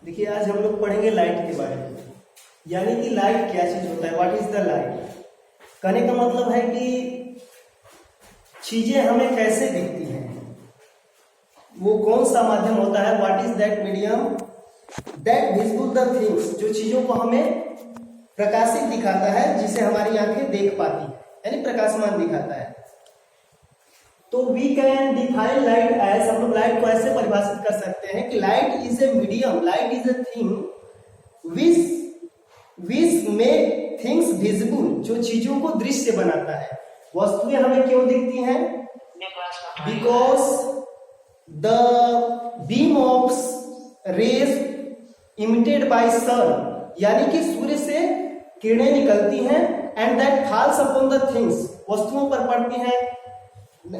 देखिए, आज हम लोग पढ़ेंगे लाइट के बारे में। यानी कि लाइट क्या चीज होता है, व्हाट इज द लाइट। कहने का मतलब है कि चीजें हमें कैसे दिखती हैं, वो कौन सा माध्यम होता है, what is that medium that visible the things, जो चीजों को हमें प्रकाशित दिखाता है, जिसे हमारी आंखें देख पाती है, यानी प्रकाशमान दिखाता है। तो we can define light as, हम लोग लाइट को ऐसे परिभाषित कर सकते हैं कि light is a medium, light is a thing which make things visible, जो चीजों को दृश्य बनाता है। वस्तुएं हमें क्यों दिखती हैं? Because the beam of rays emitted by sun, यानी कि सूर्य से किरणें निकलती हैं, and that falls upon the things, वस्तुओं पर पड़ती हैं,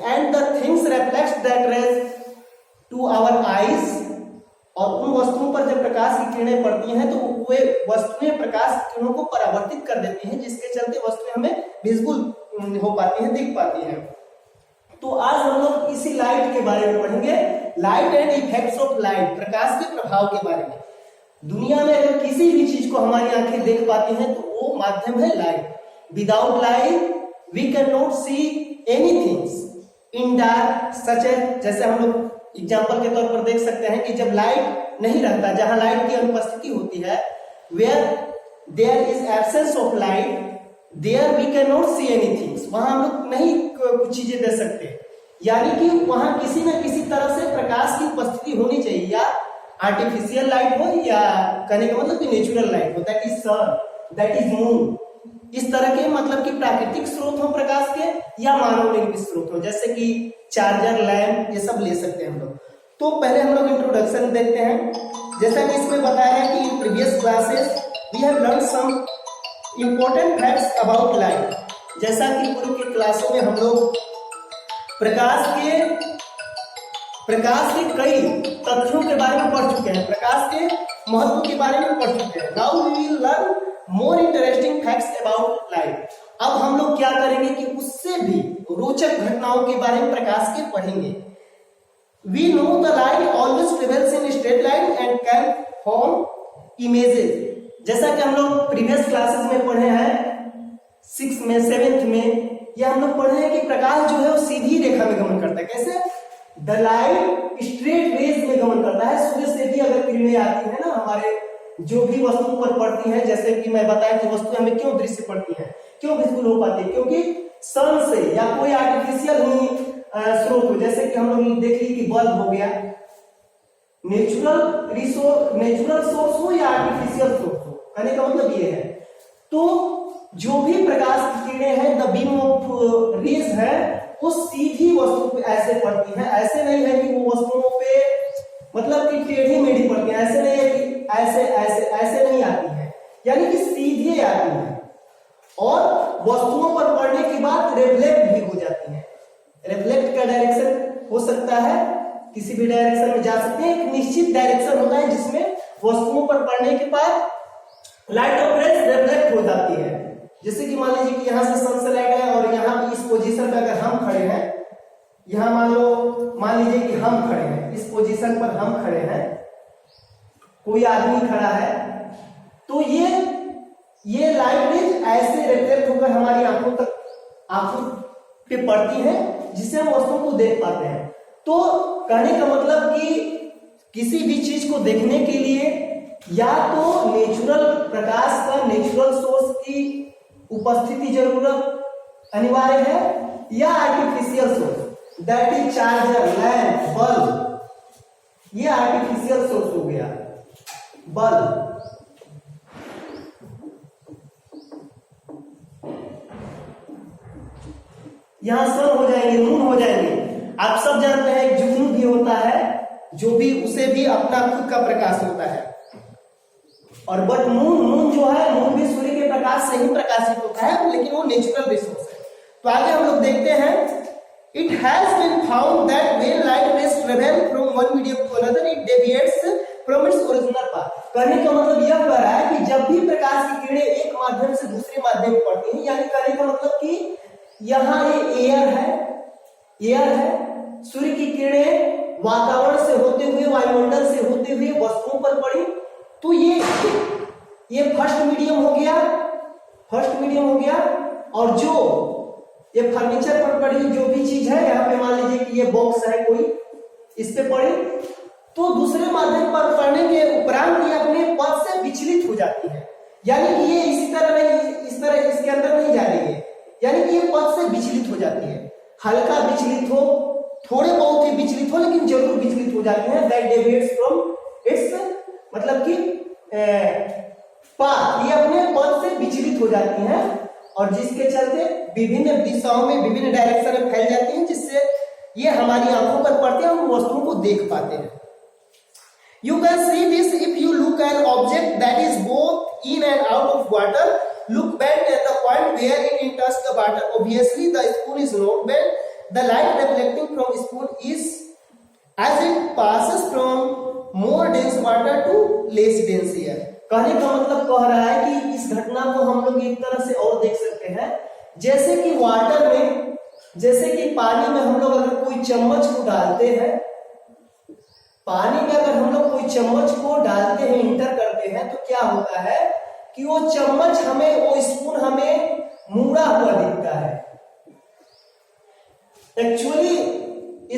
and the things reflects that rays to our eyes, और उन वस्तुओं पर जब प्रकाश की किरणें पड़ती हैं तो वे वस्तुएं प्रकाश की किरणों को परावर्तित कर देती हैं, जिसके चलते वस्तुएं हमें विजिबल हो पाती हैं, दिख पाती हैं। तो आज हम लोग इसी लाइट के बारे में पढ़ेंगे, light and effects of light, प्रकाश के प्रभाव के बारे में। दुनिया में अगर किसी भी चीज को हमारी आंखें देख पाती हैं तो वो माध्यम है light. Without light we can not see anything in dark, सच है, जैसे हम लोग एग्जाम्पल के तौर पर देख सकते हैं कि जब लाइट नहीं रहता, जहां लाइट की अनुपस्थिति होती है, where there is absence of light there we can not see anything, वहां हम लोग नहीं कुछ चीजें दे सकते। यानी कि वहां किसी न किसी तरह से प्रकाश की उपस्थिति होनी चाहिए, या आर्टिफिशियल लाइट हो, या कहने का मतलब कि नेचुरल लाइट हो, that is sun, that is moon, इस तरह के मतलब कि प्राकृतिक स्रोत हो प्रकाश के, या मानव निर्मित स्रोत हो, जैसे कि चार्जर, लैंप, ये सब ले सकते हैं हम लोग। तो पहले हम लोग इंट्रोडक्शन देखते हैं। जैसा कि इसमें बताया है कि in previous classes we have learn some important facts about light. जैसा कि पूर्व की क्लासों में हम लोग प्रकाश के कई तथ्यों के बारे में पढ़ चुके हैं, प्रकाश के महत्व के बारे में पढ़ चुके हैं। Now we will learn more interesting facts about light. अब हम लोग क्या करेंगे कि उससे भी रोचक घटनाओं के बारे में प्रकाश के पढ़ेंगे। We know the light always travels in straight line and can form images. जैसा कि हम लोग प्रीवियस क्लासेस में पढ़े हैं, 6th में 7th में, या हम लोग पढ़े हैं कि प्रकाश जो है वो सीधी रेखा में गमन करता है। कैसे? द लाइट स्ट्रेट रेज में गमन करता है। सूर्य से भी अगर किरणें आती है ना, हमारे जो भी वस्तुओं पर पड़ती हैं, जैसे कि मैं बताया कि वस्तुएं हमें क्यों दृश्य पड़ती हैं, क्यों विजिबल हो पाती है, क्योंकि सन से या कोई आर्टिफिशियल ही स्रोत हो, जैसे कि हम लोग देख ली कि बल्ब हो गया, नेचुरल सोर्स हो या आर्टिफिशियल सोर्स हो, कहने का मतलब ये है। तो जो भी प्रकाश की किरणें हैं, द बीम ऑफ रेज है, वो सीधी वस्तु पे ऐसे पड़ती है। ऐसे नहीं है कि वो वस्तुओं पे मतलब कि टेढ़ी मेढ़ी पड़ती है, ऐसे नहीं है कि ऐसे नहीं आती है, यानी कि सीधे आती है, और वस्तुओं पर पड़ने के बाद रिफ्लेक्ट भी हो जाती है। रिफ्लेक्ट का डायरेक्शन हो सकता है, किसी भी डायरेक्शन में जा सकते हैं, एक निश्चित डायरेक्शन होता है जिसमें वस्तुओं पर पड़ने के बाद लाइट ऑफ रेज रिफ्लेक्ट हो जाती है। जैसे कि मान लीजिए कि यहाँ से सन से लाइट है, और यहाँ इस पोजीशन पे अगर हम खड़े हैं, यहाँ मान लीजिए कि हम खड़े हैं, इस पोजीशन पर हम खड़े हैं, कोई आदमी खड़ा है, तो ये लाइट रेज ऐसे रिफ्लेक्ट होकर हमारी आंखों पे पड़ती है, जिससे हम वस्तुओं को देख पाते हैं। तो कहने का मतलब कि किसी भी चीज को देखने के लिए या तो नेचुरल प्रकाश का, नेचुरल सोर्स की उपस्थिति जरूरत अनिवार्य है, या artificial source, that is charger, lamp, bulb, ये आर्टिफिशियल सोर्स हो गया। बल्ब, यहां सन हो जाएंगे, मून हो जाएंगे। आप सब जानते हैं जुगनू भी होता है, जो भी उसे भी अपना खुद का प्रकाश होता है, और बट मून जो है, मून भी सूर्य के प्रकाश से ही प्रकाशित होता है, लेकिन वो नेचुरल रिसोर्स है। तो आगे हम लोग देखते हैं, it has been found that when light rays travel from one medium to another it deviates from its original path. कहने का मतलब यह कह रहा है कि जब भी प्रकाश की किरणें एक माध्यम से दूसरे माध्यम में पड़ती हैं, यानी कहने का मतलब कि यहाँ ये एयर है, सूर्य की किरणें वातावरण से होते हुए, वायुमंडल से होते हुए वस्तुओं पर पड़ी, तो ये फर्स्ट मीडियम हो गया, फर्स्ट मीडियम हो गया। और जो ये फर्नीचर पर पड़ी जो भी चीज है, यहाँ पे मान लीजिए कि ये बॉक्स है कोई, इस पे पड़ी, तो दूसरे माध्यम पर पढ़ने के उपरांत ये अपने पद से विचलित हो जाती है, यानी कि ये इसी तरह नहीं, इस तरह इसके अंदर नहीं जा रही है, यानी कि ये पद से विचलित हो जाती है। हल्का विचलित हो, थोड़े बहुत ही विचलित हो, लेकिन जरूर विचलित हो जाती है। दैट डेविएट्स फ्रॉम इट्स, मतलब कि पाथ, ये अपने पद से विचलित हो जाती हैं और जिसके चलते विभिन्न दिशाओं में, विभिन्न डायरेक्शन में फैल जाती हैं, जिससे ये हमारी आंखों पर पड़ते हैं, हम वस्तुओं को देख पाते हैं। You can see this if you look at an object that is both in and out of water. Look bent at the point where it touches the water. Obviously, the spoon is not bent. The light reflecting from spoon is as it passes from more dense water to less dense air. कहने का मतलब कह रहा है कि इस घटना को हम लोग एक तरह से और देख सकते हैं, जैसे कि वाटर में, जैसे कि पानी में हम लोग अगर कोई चम्मच को डालते हैं, पानी में अगर हम लोग कोई चम्मच को डालते हैं, इंटर करते हैं, तो क्या होता है कि वो चम्मच हमें, वो स्पून हमें मुड़ा हुआ दिखता है। एक्चुअली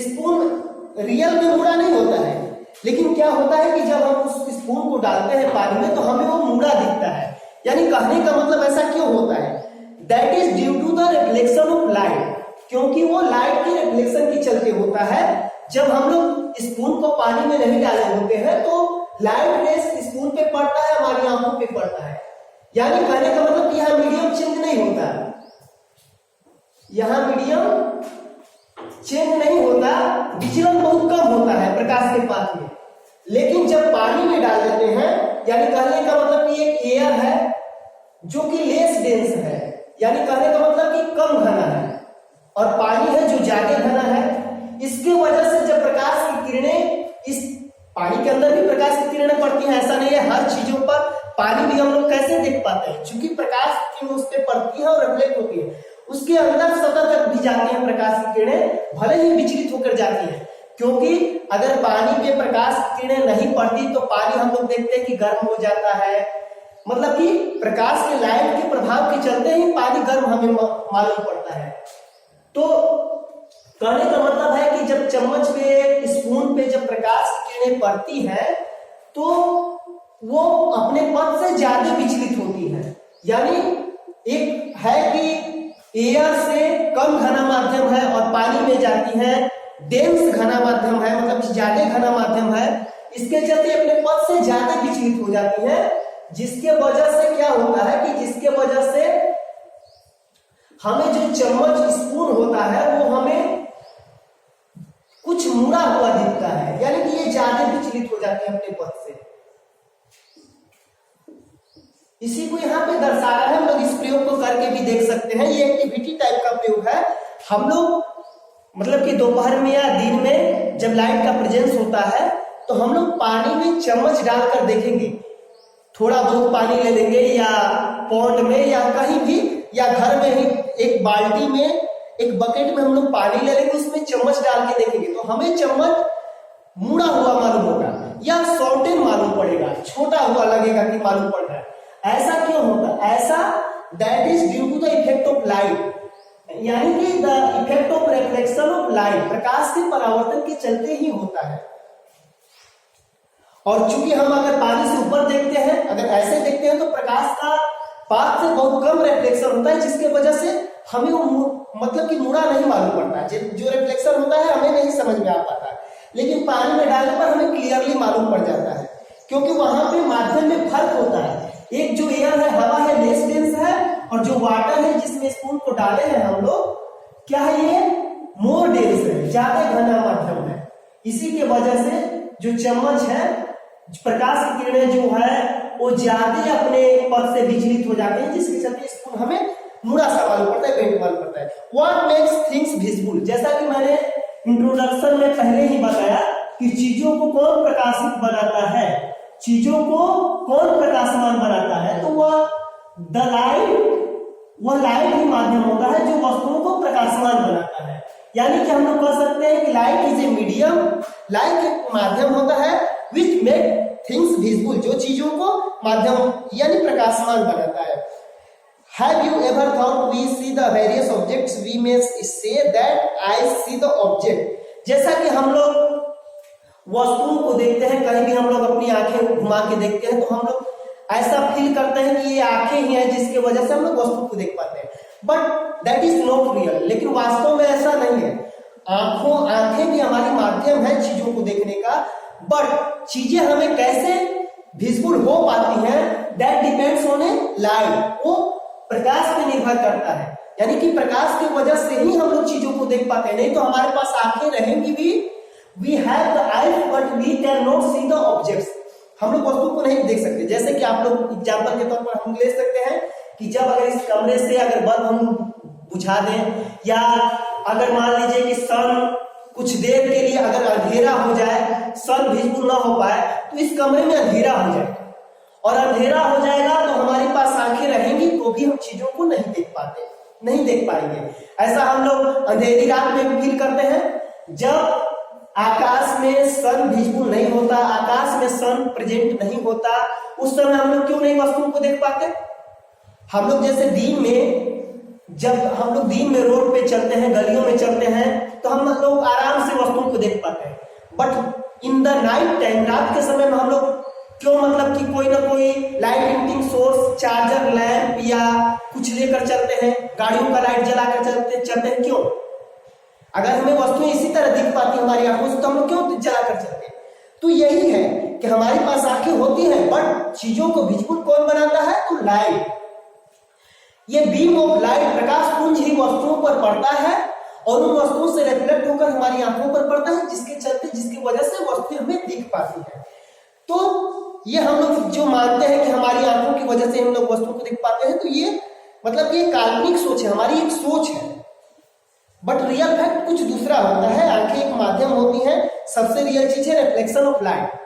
स्पून रियल में मुड़ा नहीं होता है, लेकिन क्या होता है कि जब हम उस स्पून को डालते हैं पानी में तो हमें वो मुड़ा दिखता है। यानी कहने का मतलब ऐसा क्यों होता है? That is due to the reflection of light, क्योंकि वो लाइट के रिफ्लेक्शन के चलते होता है। जब हम लोग स्पून को पानी में नहीं डाले होते हैं तो लाइट रेस स्पून पे पड़ता है, हमारी आंखों पे पड़ता है। यानी कहने का मतलब यहाँ मीडियम चेंज नहीं होता, यहाँ मीडियम चेंज नहीं होता, विचलन बहुत कम होता है प्रकाश के पाथ में। लेकिन जब पानी में डाल देते हैं, यानी कहने का मतलब कि एक एयर है जो कि लेस डेंस है, यानी कहने का मतलब कि कम घना है, और पानी है जो ज्यादा घना है। इसके वजह से जब प्रकाश की किरणें, इस पानी के अंदर भी प्रकाश की किरणें पड़ती हैं, ऐसा नहीं है हर चीजों पर पानी भी हम लोग कैसे देख पाते हैं, क्योंकि प्रकाश की उस पर पड़ती है और रिफ्लेक्ट होती है, उसके अंदर सतह तक भी जाती हैं प्रकाश की किरणें, भले ही विचलित होकर जाती है। क्योंकि अगर पानी पे प्रकाश की किरणें नहीं पड़ती तो पानी हम लोग देखते हैं कि गर्म हो जाता है, मतलब कि प्रकाश के लाइट के प्रभाव के चलते ही पानी गर्म हमें मालूम पड़ता है। तो कहने का मतलब है कि जब चम्मच पे, स्पून पे जब प्रकाश की किरणें पड़ती है तो वो अपने पद से ज्यादा विचलित होती है। यानी एक है कि एयर से कम घना माध्यम है और पानी में जाती है डेंस घना माध्यम है, मतलब ज्यादा घना माध्यम है, इसके चलते अपने पद से ज्यादा विचलित हो जाती है। जिसके वजह से क्या होता है कि जिसके वजह से हमें जो चम्मच, स्पून होता है वो हमें कुछ मुड़ा हुआ दिखता है, यानी कि ये ज्यादा विचलित हो जाती है अपने पद से। इसी को यहाँ पे दर्शा रहा है, हम लोग इस प्रयोग को करके भी देख सकते हैं। ये एक्टिविटी टाइप का प्रयोग है। हम लोग मतलब कि दोपहर में या दिन में जब लाइट का प्रेजेंस होता है तो हम लोग पानी में चम्मच डालकर देखेंगे, थोड़ा बहुत पानी ले लेंगे या पॉन्ड में या कहीं भी, या घर में ही एक बाल्टी में, एक बकेट में हम लोग पानी ले लेंगे, उसमें चम्मच डाल के देखेंगे तो हमें चम्मच मुड़ा हुआ मालूम होगा या शॉर्टेन मालूम पड़ेगा, छोटा हुआ लगेगा कि मालूम पड़ रहा है। ऐसा क्यों होता? ऐसा that is due to the effect of light, यानी कि the effect of reflection of light, प्रकाश के परावर्तन के चलते ही होता है। और चूंकि हम अगर पानी से ऊपर देखते हैं, अगर ऐसे देखते हैं तो प्रकाश का पाथ से बहुत कम रिफ्लेक्शन होता है, जिसके वजह से हमें वो मतलब कि मुड़ा नहीं मालूम पड़ता, जो रिफ्लेक्शन होता है हमें नहीं समझ में आ पाता, लेकिन पानी में डालने पर हमें क्लियरली मालूम पड़ जाता है, क्योंकि वहां पे माध्यम में फर्क होता है। एक जो एयर है, हवा है, लेस डेंस है, और जो वाटर है जिसमें स्पून को डाले हैं हम लोग, क्या है, ये मोर डेंस है, ज्यादा घना माध्यम है। इसी के वजह से जो चम्मच है, प्रकाश की किरणें जो है वो ज्यादा अपने पद से विचलित हो जाते हैं, जिसके चलते स्पून हमें मुड़ा सा मालूम पड़ता है, बेंट मालूम पड़ता है। व्हाट मेक्स थिंग्स विजिबल, जैसा कि मैंने इंट्रोडक्शन में पहले ही बताया कि चीजों को कौन प्रकाशित बनाता है, चीजों को कौन प्रकाशमान बनाता है, तो वह लाइट ही माध्यम होता है जो वस्तुओं को प्रकाशमान बनाता है। यानी कि हम लोग कह सकते हैं कि light is a medium, light एक माध्यम होता है विच मेक थिंग्स विजिबल, जो चीजों को माध्यम यानी प्रकाशमान बनाता है। Have you ever thought we see the various objects, we may say that I see the object? जैसा कि हम लोग वस्तुओं को देखते हैं, कहीं भी हम लोग अपनी आंखें घुमा के देखते हैं तो हम लोग ऐसा फील करते हैं कि ये आंखें ही हैं जिसके वजह से हम लोग वस्तु को देख पाते हैं, but that is not real. लेकिन वास्तव में ऐसा नहीं है। आंखें भी हमारी माध्यम है चीजों को देखने का, बट चीजें हमें कैसे विजिबल हो पाती हैं that depends on A light, वो प्रकाश पे निर्भर करता है। यानी कि प्रकाश की वजह से ही हम लोग चीजों को देख पाते हैं, नहीं तो हमारे पास आंखें रहेंगी भी, we have the eyes but we can not see the objects, हम लोग वस्तु को नहीं देख सकते। जैसे कि आप लोग एग्जांपल के तौर पर हम ले सकते हैं कि जब अगर इस कमरे से अगर बल्ब हम बुझा दें, या अगर मान लीजिए कि सन कुछ देर के लिए अगर अंधेरा हो जाए, सन विजिबल ना हो पाए, तो इस कमरे में अंधेरा हो जाए, और अंधेरा हो जाएगा तो हमारे पास आंखें रहेंगी तो भी हम चीजों को नहीं देख पाते, नहीं देख पाएंगे। ऐसा हम लोग अंधेरी रात में फील करते हैं जब आकाश में सन विजिबल नहीं होता, आकाश में सन प्रेजेंट नहीं होता, उस समय हम लोग क्यों नहीं वस्तुओं को देख पाते। हम लोग जैसे दिन में, जब हम लोग दिन में रोड पे चलते हैं, गलियों में चलते हैं, तो हम लोग आराम से वस्तुओं को देख पाते हैं, but in the night time, रात के समय में हम लोग क्यों, मतलब कि कोई ना कोई light emitting source, charger, lamp या कुछ लेकर चलते हैं, गाड़ियों का लाइट जलाकर चलते हैं, क्यों? अगर हमें वस्तुएं इसी तरह दिख पाती हमारी आंखों से तो हम लोग क्यों जलाकर चलते हैं? तो यही है कि हमारे पास आंखें होती हैं, बट चीजों को विजिबल कौन बनाता है? तो लाइट। ये बीम ऑफ लाइट, प्रकाश पुंज ही वस्तुओं पर पड़ता है और उन वस्तुओं से रिफ्लेक्ट होकर हमारी आंखों पर पड़ता है, जिसकी वजह से वस्तुएं हमें दिख पाती है। तो ये हम लोग जो मानते हैं कि हमारी आंखों की वजह से हम लोग वस्तुओं को देख पाते हैं, तो ये मतलब ये काल्पनिक सोच है, हमारी एक सोच है, बट रियल फैक्ट कुछ दूसरा होता है। आंखें एक माध्यम होती हैं, सबसे रियल चीज है reflection of light.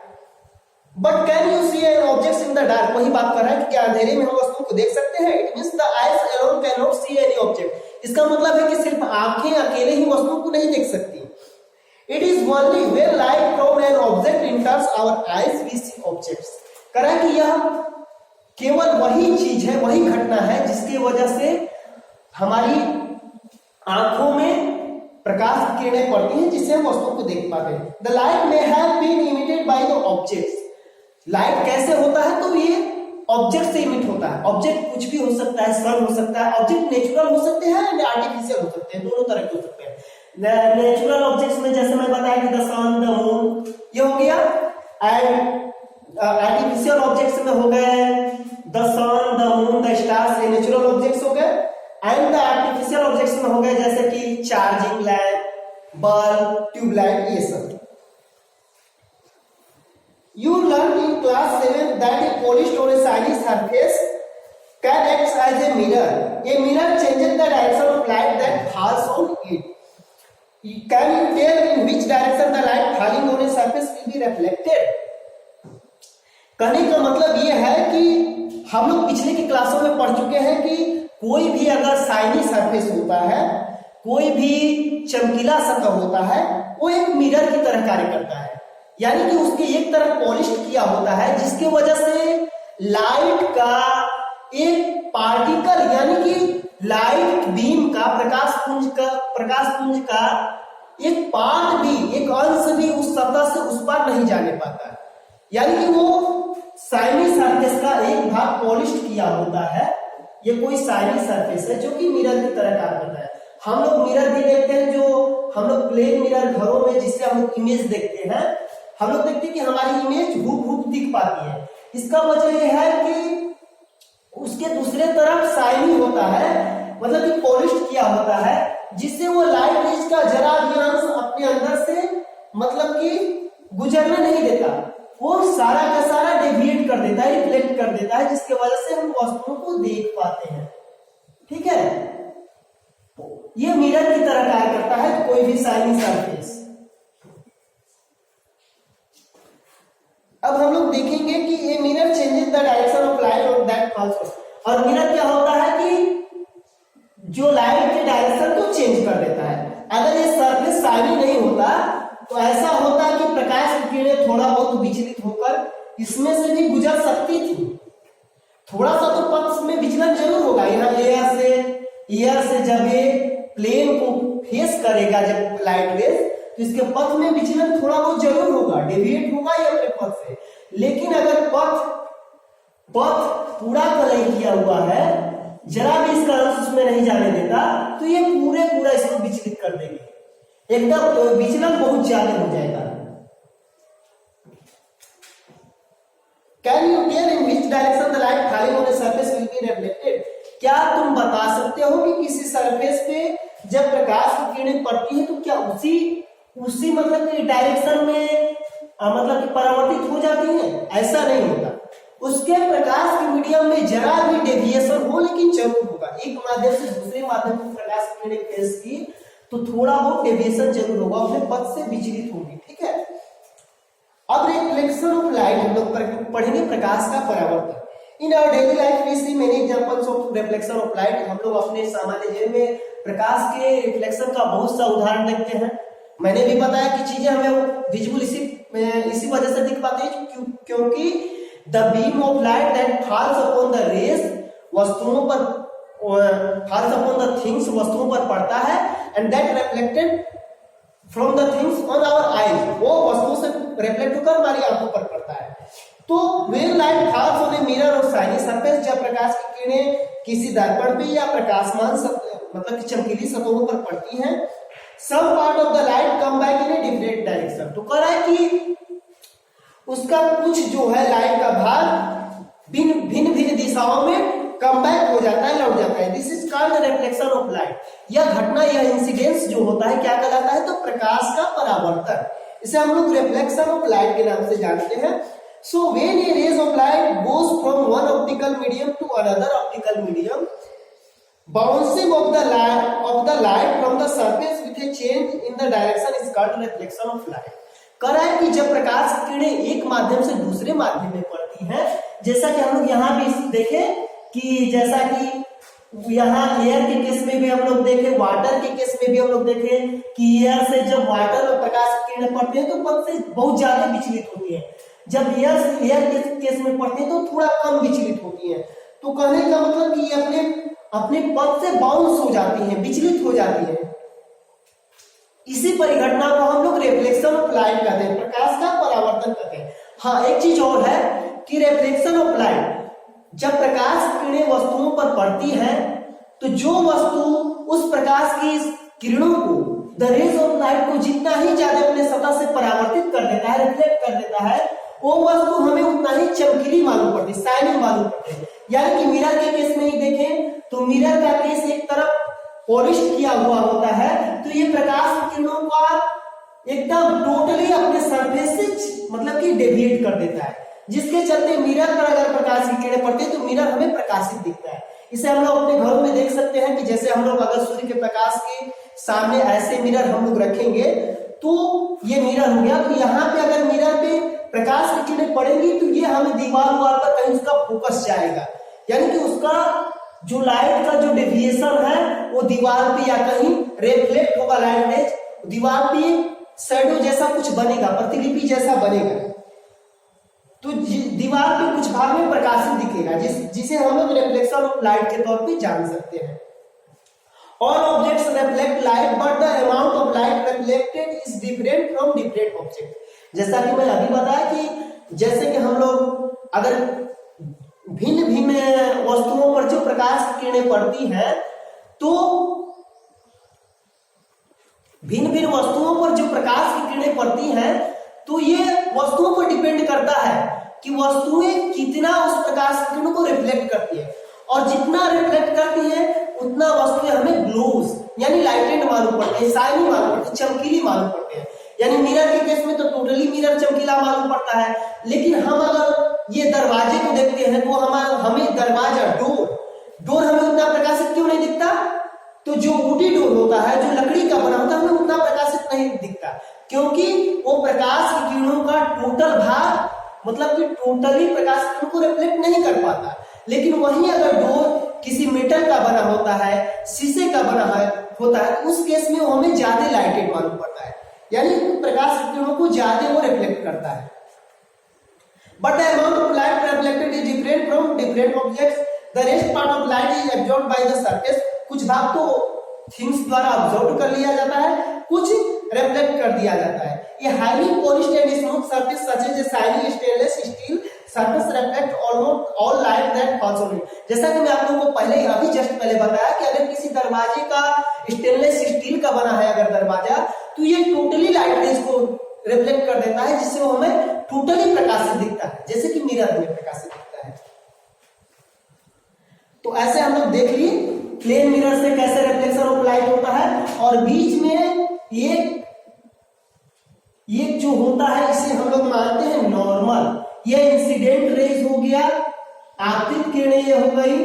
But can you see an objects in the dark, वही बात कर रहा है कि क्या अंधेरे में हम वस्तुओं को देख सकते हैं? It means the eyes alone can not see any object. इसका मतलब है कि सिर्फ आंखें अकेले ही वस्तुओं को नहीं देख सकती। It is only when light from an object enters our eyes we see objects। कह रहा है कि यह केवल वही चीज है, वही घटना है जिसकी वजह से हमारी आंखों में प्रकाश किरणें पड़ती हैं, जिससे हम वस्तुओं को देख पाते हैं। The light may have been emitted by the objects। Light कैसे होता है? तो ये ऑब्जेक्ट से इमिट होता है। ऑब्जेक्ट कुछ भी हो सकता है, सन हो सकता है, ऑब्जेक्ट नेचुरल हो सकते हैं एंड आर्टिफिशियल हो सकते हैं, दोनों तरह के हो सकते हैं। नेचुरल ऑब्जेक्ट्स में जैसे मैं बताया कि द सन, द मून, ये हो गया, एंड आर्टिफिशियल ऑब्जेक्ट्स में हो गए the sun, the moon, the stars, ये नेचुरल ऑब्जेक्ट्स हो गए। एंड द आर्टिफिशियल ऑब्जेक्ट्स में हो गए जैसे कि चार्जिंग लैंप, बल्ब, ट्यूबलाइट, ये सब। You learned in class 7 that a polished or a shiny surface can act as a mirror. A mirror changes the direction of light that falls on it. Can you tell in which direction the light falling on a surface will be reflected? कहने का मतलब ये है कि हम लोग पिछले की क्लासों में पढ़ चुके हैं कि कोई भी अगर शाइनी सरफेस होता है, कोई भी चमकीला सतह होता है, वो एक मिरर की तरह कार्य करता है। यानी कि उसके एक तरफ पॉलिश किया होता है, जिसकी वजह से लाइट का एक पार्टिकल, यानी कि लाइट बीम का, प्रकाश पुंज का एक पार्ट भी, एक अंश भी उस सतह से उस पार नहीं जाने पाता है। यानी कि वो शाइनी सरफेस का एक भाग पॉलिश किया होता है। ये कोई शाइनी सरफेस है जो कि मिरर की तरह कार्य करता है। हम लोग मिरर भी देखते हैं, जो हम लोग प्लेन मिरर घरों में जिससे हम लोग इमेज देखते हैं, हम लोग देखते हैं कि हमारी इमेज हूबहू दिख पाती है। इसका वजह यह है कि उसके दूसरे तरफ शाइनी होता है, मतलब कि पॉलिश किया होता है, जिससे वो लाइट रेज का जरा भी अंश अपने अंदर से मतलब कि गुजरने नहीं देता, वो सारा का सारा डेविएट कर देता है, रिफ्लेक्ट कर देता है, जिसकी वजह से हम वस्तुओं को देख पाते हैं। ठीक है, ये मिरर की तरह कार्य करता है कोई भी शाइनी सरफेस। अब हम लोग देखेंगे कि ये mirror changes the direction of light on that falls. और मिरर क्या होता है कि जो लाइट के डायरेक्शन को चेंज कर देता है। अगर ये सरफेस शाइनी नहीं होता तो ऐसा होता कि प्रकाश की किरणें थोड़ा बहुत विचलित होकर इसमें से भी गुजर सकती थी। थोड़ा सा तो पथ में विचलन जरूर होगा। यहाँ एयर से जब ये प्लेन को फेस करेगा जब लाइट वेव, तो इसके पथ में विचलन थोड़ा बहुत जरूर होगा, डेविएट होगा ये अपने पथ से। लेकिन अगर पथ पूरा कलई किया हुआ है, जरा भी इसका अंश उसमें नहीं जाने देता, तो ये पूरा इसको विचलित कर देंगे, एकदम विचलन बहुत ज्यादा हो जाएगा। Can you tell in which direction the light falling on a surface will be reflected? क्या तुम बता सकते हो कि किसी सरफेस पे जब प्रकाश की किरणें पड़ती है तो क्या उसी मतलब कि डायरेक्शन में मतलब कि परावर्तित हो जाती है? ऐसा नहीं होता। उसके प्रकाश के मीडियम में जरा भी डेविएशन हो, लेकिन जरूर होगा। एक माध्यम से दूसरे माध्यम में प्रकाश की किरणें फेस की तो थोड़ा बहुत डेविएशन जरूर होगा, अपने पथ से विचलित होगी। ठीक है, अब रिफ्लेक्शन ऑफ लाइट हम लोग पढ़ेंगे, प्रकाश का परावर्तन। In our daily life we see many examples of reflection of light. हम लोग अपने सामान्य जीवन में प्रकाश के रिफ्लेक्शन का बहुत सा उदाहरण देखते हैं। मैंने भी बताया कि चीजें हमें विजुअल इसी वजह से दिख पाती है क्योंकि the beam of light that falls upon the rays वस्तुओं पर फॉल्स अपॉन द थिंग्स वस्तुओं पर पड़ता है, and that reflected from the things on our eyes, वो वस्तुओं से रिफ्लेक्ट होकर हमारी आंखों पर पड़ता है। तो when light falls on a mirror और शाइनी सरफेस, जब प्रकाश की किरणें किसी दर्पण पे या प्रकाशमान मतलब कि चमकीली सतहों पर पड़ती हैं, some part of the light come back in a different direction. तो कह रहा है कि उसका कुछ जो है लाइट का भाग भिन्न दिशाओं में कम बैक हो जाता है, लौट जाता है। This is called reflection of light. यह घटना, यह इंसिडेंस जो होता है क्या कहलाता है? तो प्रकाश का परावर्तन। इसे हम लोग रिफ्लेक्शन ऑफ लाइट के नाम से जानते हैं। So when a rays of light goes from one optical medium to another optical medium, bouncing off the light from the surface with a change in the direction is called reflection of light. कह रहा है कि जब प्रकाश की किरणें एक माध्यम से दूसरे माध्यम में पड़ती हैं, जैसा कि हम लोग यहाँ भी देखें कि जैसा कि यहाँ एयर के केस में भी हम लोग देखें, वाटर के केस में भी हम लोग देखें कि एयर से जब वाटर में प्रकाश की किरणें पड़ती हैं तो पथ से बहुत ज्यादा विचलित होती है, जब एयर के केस में पड़ती है तो थोड़ा कम विचलित होती है। तो कहने का मतलब कि ये अपने पथ से बाउंस हो जाती है, विचलित हो जाती है। इसी परिघटना को हम लोग रिफ्लेक्शन ऑफ लाइट कहते हैं, प्रकाश का परावर्तन कहते हैं। हाँ, एक चीज और है कि रिफ्लेक्शन ऑफ लाइट, जब प्रकाश की किरणें वस्तुओं पर पड़ती है तो जो वस्तु उस प्रकाश की किरणों को, द रेज ऑफ लाइट को जितना ही ज्यादा अपने सतह से परावर्तित कर देता है, रिफ्लेक्ट कर देता है, वो वस्तु हमें उतना ही चमकीली मालूम पड़ती है, शाइनिंग मालूम पड़ती है। यानी कि मिरर के केस में ही देखें तो मिरर का केस एक तरफ पॉलिश किया हुआ होता है, तो ये प्रकाश की किरणों का एकदम टोटली अपने सरफेस से मतलब कि डेविएट कर देता है, जिसके चलते मिरर पर अगर प्रकाश की किरणें पड़ती है तो मिरर हमें प्रकाशित दिखता है। इसे हम लोग अपने घरों में देख सकते हैं कि जैसे हम लोग अगर सूर्य के प्रकाश के सामने ऐसे मिरर हम लोग रखेंगे तो ये मिरर हो गया। तो यहाँ पे अगर मिरर पे प्रकाश की किरणें पड़ेंगी तो ये हमें दीवार पर कहीं उसका फोकस जाएगा, यानी कि उसका जो लाइट का जो डेविएशन है वो दीवार पे या कहीं रिफ्लेक्ट होगा, लाइट रेज दीवार पे शैडो जैसा कुछ बनेगा, प्रतिलिपि जैसा बनेगा, तो दीवार पे कुछ भाग में प्रकाशित दिखेगा, जिसे हम लोग रिफ्लेक्शन ऑफ लाइट के तौर पे जान सकते हैं। All objects reflect light, but the amount of light reflected is different from different objects। जैसा कि मैं अभी बताया कि जैसे कि हम लोग अगर भिन्न भिन्न वस्तुओं पर जो प्रकाश की किरणें पड़ती हैं, तो भिन्न भिन्न वस्तुओं पर जो प्रकाश की किरणें पड़ती हैं, तो ये वस्तुओं पर डिपेंड करता है कि वस्तुएं कितना उस प्रकाश की किरणों को रिफ्लेक्ट करती है, और जितना रिफ्लेक्ट करती है उतना वस्तुएं हमें ग्लोज यानी लाइटेड मालूम पड़ते हैं, शाइनी मालूम पड़ते हैं, चमकीली मालूम पड़ते हैं। यानी मिरर के केस में तो टोटली मिरर चमकीला मालूम पड़ता है, लेकिन हम अगर ये दरवाजे को देखते हैं तो हमें दरवाजा डोर हमें उतना प्रकाशित क्यों नहीं दिखता? तो जो वुडी डोर होता है, जो लकड़ी का बना होता है, हमें उतना प्रकाशित नहीं दिखता, क्योंकि वो प्रकाश की किरणों का टोटल भाग मतलब कि टोटली प्रकाश की किरणों को रिफ्लेक्ट नहीं कर पाता। लेकिन वहीं अगर डोर किसी मेटल का बना होता है, शीशे का बना होता है तो उस केस में वो हमें ज्यादा लाइटेड मालूम पड़ता है, यानी प्रकाश किरणों को ज्यादा वो रिफ्लेक्ट करता है। But the amount of light reflected is different from different objects, the rest part of light is absorbed by the surface, कुछ भाग तो थिंग्स द्वारा ऑब्जर्व कर लिया जाता है, कुछ रिफ्लेक्ट कर दिया जाता है। ये highly polished and smooth surface such as shiny stainless steel surface reflect almost all light that falls on it. जैसा कि मैं आप लोगों को पहले अभी जस्ट पहले बताया कि अगर किसी दरवाजे का स्टेनलेस स्टील का बना है अगर दरवाजा, तो ये टोटली लाइट रेज को रिफ्लेक्ट कर देता है, जिससे वो हमें टोटली प्रकाशित दिखता है, जैसे कि मिरर में प्रकाशित दिखता है। तो ऐसे हम लोग देख लिए प्लेन मिरर से कैसे रिफ्लेक्शन ऑफ लाइट होता है, और बीच में ये जो होता है इसे हम लोग मानते हैं नॉर्मल। ये इंसिडेंट रेज हो गया, आपतित किरणें ये हो गई,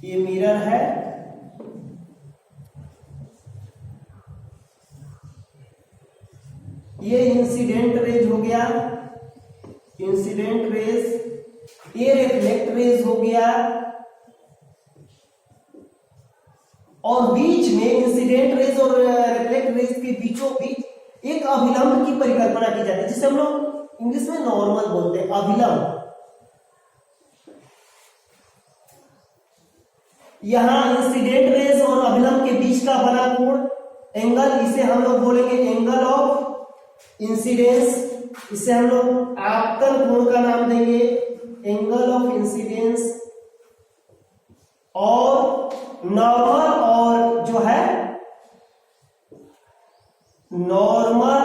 ये मिरर है, ये इंसिडेंट रेज हो गया, इंसिडेंट रेज, ये रिफ्लेक्ट रेज हो गया, और बीच में इंसिडेंट रेज और रिफ्लेक्ट रेज के बीचों बीच एक अभिलंब की परिकल्पना की जाती है, जिसे हम लोग इंग्लिश में नॉर्मल बोलते हैं, अभिलंब। यहां इंसिडेंट रेज और अभिलंब के बीच का बना कोण एंगल, इसे हम लोग बोलेंगे एंगल ऑफ इंसिडेंस, इसे हम लोग आपतन कोण का नाम देंगे, एंगल ऑफ इंसिडेंस। और नॉर्मल और जो है नॉर्मल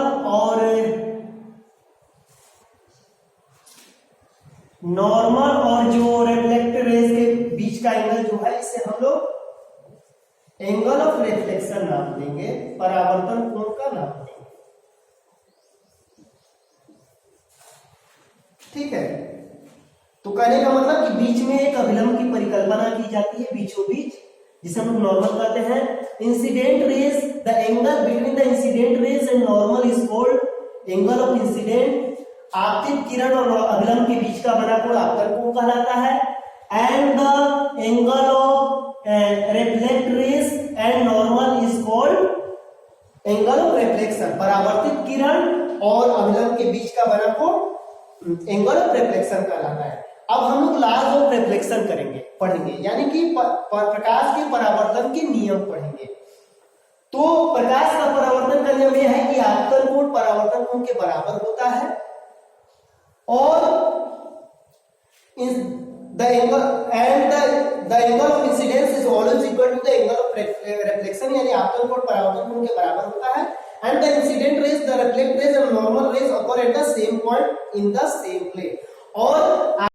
और जो रिफ्लेक्टेड रेज के बीच का एंगल जो है इसे हम लोग एंगल ऑफ रिफ्लेक्शन नाम देंगे, परावर्तन कोण का नाम देंगे। ठीक है, तो कहने का मतलब कि बीच में एक अभिलंब की परिकल्पना की जाती है बीचों बीच, जिसे हम नॉर्मल कहते हैं। Incident rays, the angle between the incident raise and normal is called angle of incident. आपतित किरण और अभिलंब के बीच का बना कोण आपतन कोण कहलाता है। And the angle of reflect rays and normal is called angle of reflection. परावर्तित किरण और अभिलंब के बीच का बना कोण एंगल ऑफ रिफ्लेक्शन कहलाता है। अब हम लोग लॉज ऑफ रिफ्लेक्शन पढ़ेंगे, यानी कि प्रकाश के परावर्तन के नियम पढ़ेंगे। तो प्रकाश का परावर्तन का नियम यह है कि आपतन कोण परावर्तन कोण के बराबर होता है, और the angle of incidence is always equal to the angle of reflection, यानी आपतन कोण परावर्तन कोण के बराबर होता है। And the incident rays, the reflect rays and normal rays occur at the same point in the same plane। और